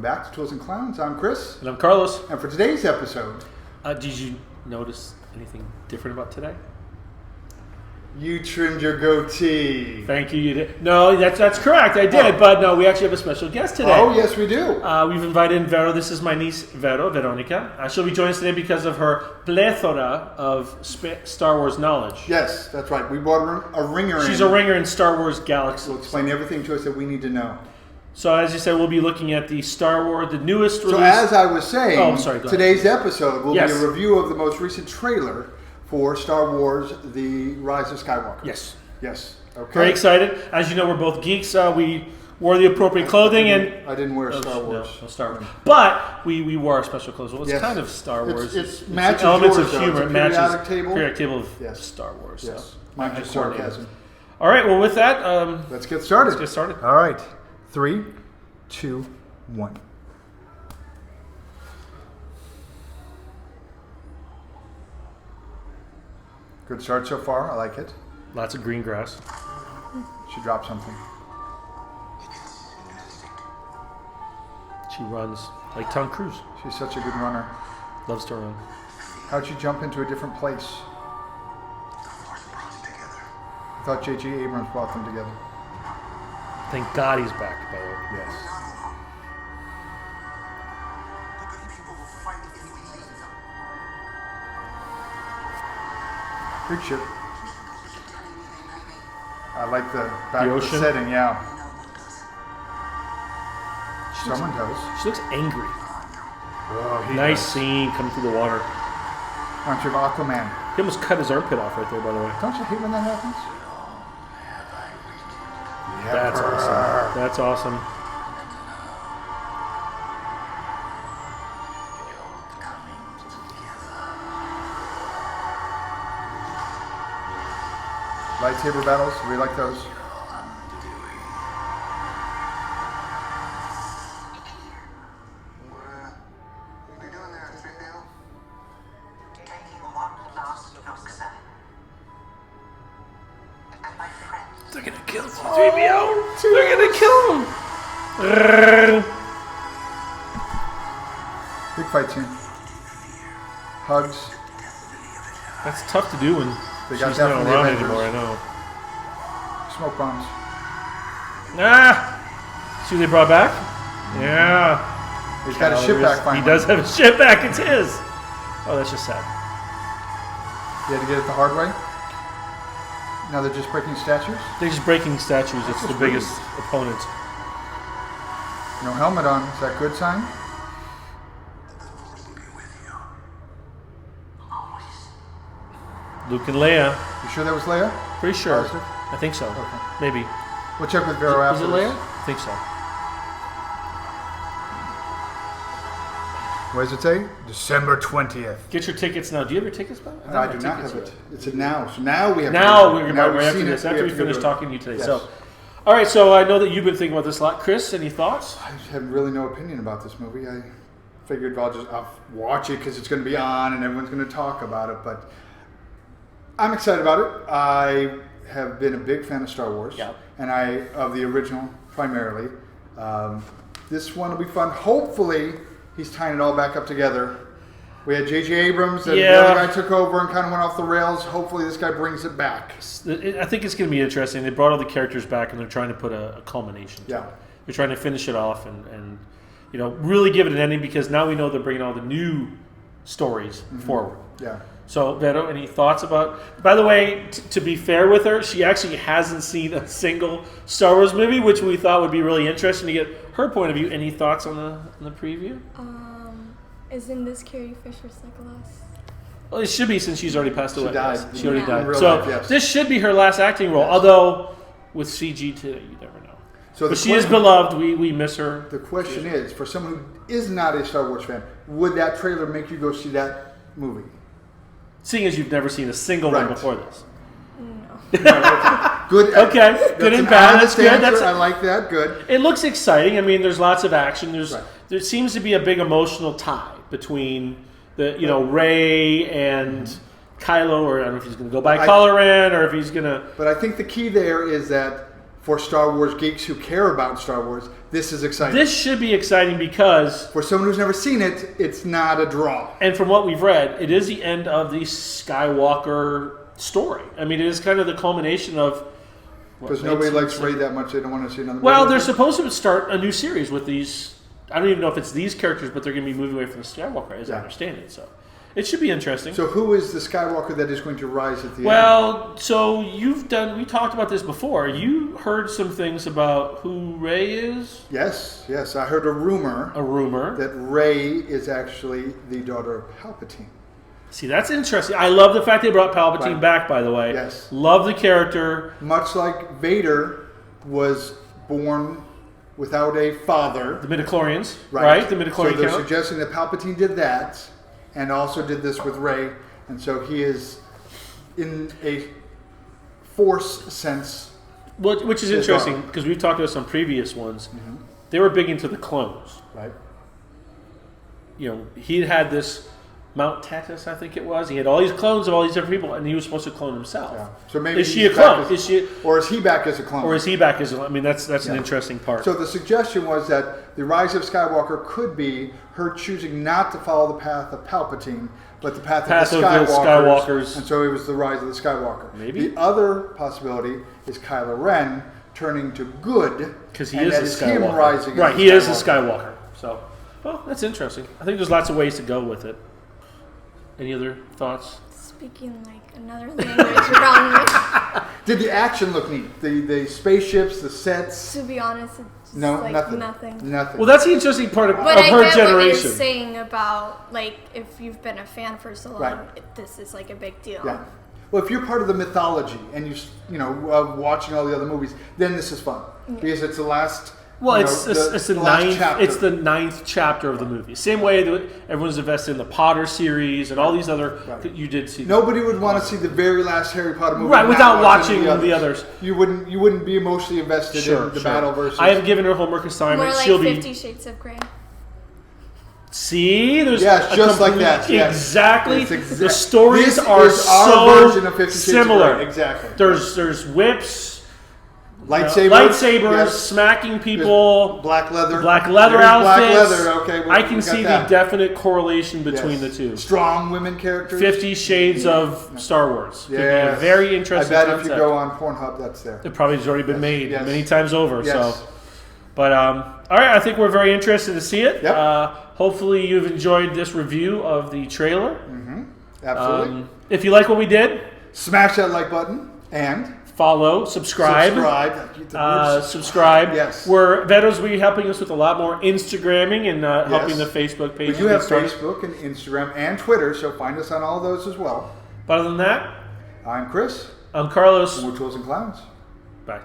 back to Tools and Clowns. I'm Chris. And I'm Carlos. And for today's episode... did you notice anything different about today? You trimmed your goatee. Thank you. You did. No, that's correct. I did. But no, we actually have a special guest today. Oh, yes, we do. We've invited in Vero. This is my niece, Veronica. She'll be joining us today because of her plethora of Star Wars knowledge. Yes, that's right. We brought her a ringer in. She's a ringer in Star Wars galaxy. She'll explain everything to us that we need to know. So, as you said, we'll be looking at the Star Wars, the newest release. So, as I was saying, sorry, today's episode will be Yes. a review of the most recent trailer for Star Wars, The Rise of Skywalker. Yes. Yes. Okay. Very excited. As you know, we're both geeks. We wore the appropriate clothing. I didn't wear Star Wars. No Star Wars. But we wore our special clothes. Well, it's Yes. kind of Star Wars. It's matches elements yours, of though. humor. It's a It matches periodic table of Yes. Star Wars. Yes. So Mine's just sarcasm. All right. Well, with that, Let's get started. All right. 3, 2, 1. Good start so far. I like it. Lots of green grass. She dropped something. She runs like Tom Cruise. She's such a good runner. Loves to run. How'd she jump into a different place? I thought J.J. Abrams brought them together. Thank God he's back, by the way. Yes. Big ship. I like the back of the ocean? setting, yeah. Someone does. She looks angry. Oh, he Nice does. scene coming through the water. Bunch of Aquaman. He almost cut his armpit off right there, by the way. Don't you hate when that happens? That's awesome. That's awesome. Lightsaber battles, we like those. They're gonna kill C-3PO. They're gonna kill him. Big fight scene. Hugs. That's tough to do when They got she's that not from the around Avengers. anymore. I know. Smoke bombs. See what they brought back? Yeah. He's got his ship back finally. He does have his ship back. It's his. Oh, that's just sad. You had to get it the hard way? Now they're just breaking statues? They're just breaking statues. It's the biggest opponent. No helmet on. Is that a good sign? Luke and Leia. You sure that was Leia? Pretty sure. Positive? I think so. Okay. Maybe. We'll check with Vero Is it afterwards. Leia? I think so. What does it say? December 20th. Get your tickets now. Do you have your tickets back? No, I do not have it. It's a now. So now we have Now to we're go. about we've right after seen this. it, After we have to go finish to it. talking to you today. Yes. So, all right. So I know that you've been thinking about this a lot, Chris. Any thoughts? I have really no opinion about this movie. I figured I'll watch it because it's going to be on and everyone's going to talk about it. But I'm excited about it. I have been a big fan of Star Wars, and of the original primarily. This one will be fun. Hopefully, he's tying it all back up together. We had J.J. Abrams, and the other guy took over and kind of went off the rails. Hopefully, this guy brings it back. I think it's going to be interesting. They brought all the characters back, and they're trying to put a culmination to it. They're trying to finish it off and really give it an ending because now we know they're bringing all the new stories forward. Yeah. So, Vero, any thoughts about... By the way, to be fair with her, she actually hasn't seen a single Star Wars movie, which we thought would be really interesting to get her point of view. Any thoughts on the preview? Isn't this Carrie Fisher's last? Well, it should be since she's already passed away. She died. She already died. In real So life, yes. this should be her last acting role, although with CG today, you never know. But she is beloved. We miss her. The question is, for someone who is not a Star Wars fan, would that trailer make you go see that movie? Seeing as you've never seen a single one before this. No. Good. Okay. Good and bad. That's good. I like that. Good. It looks exciting. I mean, there's lots of action. There seems to be a big emotional tie between the Rey and Kylo, or I don't know if he's going to go by Kylo Ren or if he's going to. But I think the key there is that for Star Wars geeks who care about Star Wars, this is exciting. This should be exciting because for someone who's never seen it, it's not a draw. And from what we've read, it is the end of the Skywalker story. I mean, it is kind of the culmination of... Because nobody likes Rey that much, they don't want to see another movie. Well, they're supposed to start a new series with these... I don't even know if it's these characters, but they're going to be moving away from the Skywalker, as I understand it. So it should be interesting. So who is the Skywalker that is going to rise at the end? Well, so we talked about this before. You heard some things about who Rey is? Yes. I heard a rumor. That Rey is actually the daughter of Palpatine. See, that's interesting. I love the fact they brought Palpatine back, by the way. Yes. Love the character. Much like Vader was born without a father. The midichlorians, right? The midichlorian So they're count. suggesting that Palpatine did that and also did this with Rey. And so he is, in a Force sense... Which is interesting, because we've talked about some previous ones. Mm-hmm. They were big into the clones. Right. He had this... Mount Texas, I think it was. He had all these clones of all these different people, and he was supposed to clone himself. Yeah. So maybe is she a clone? Or is he back as a clone? I mean, that's an interesting part. So the suggestion was that the rise of Skywalker could be her choosing not to follow the path of Palpatine, but the path of the Skywalkers. And so it was the rise of the Skywalker. Maybe. The other possibility is Kylo Ren turning to good. Because he is a Skywalker. Him rising right, he is a Skywalker. So, well, that's interesting. I think there's lots of ways to go with it. Any other thoughts? Speaking like another language around me. Did the action look neat? The spaceships, the sets? To be honest, it's nothing. Well, that's the interesting part of her I get generation. What you're saying about, if you've been a fan for so long, this is a big deal. Yeah. Well, if you're part of the mythology and watching all the other movies, then this is fun. Yeah. Because it's the last... Well, it's the ninth chapter of the movie. Same way that everyone's invested in the Potter series and all these other. Right. You did see. Nobody would want to see the very last Harry Potter movie, right? Without watching the others. You wouldn't be emotionally invested in the battle versus. I have given her homework assignment. More like She'll 50 Shades of Grey. See, there's just like that. Exactly. The stories are so similar. Exactly. There's whips. Lightsabers, smacking people, black leather outfits. Okay, I can see the definite correlation between the two. Strong women characters. 50 Shades of Star Wars. Could be a very interesting I bet concept. If you go on Pornhub, that's there. It probably has already been made many times over. Yes. So, but all right, I think we're very interested to see it. Yep. Hopefully, you've enjoyed this review of the trailer. Mm-hmm. Absolutely. If you like what we did, smash that like button and. Follow, subscribe. Yes. Veto's will be helping us with a lot more Instagramming and helping the Facebook page. We do have Facebook and Instagram and Twitter, so find us on all those as well. But other than that, I'm Chris. I'm Carlos. And we're Tools and Clowns. Bye.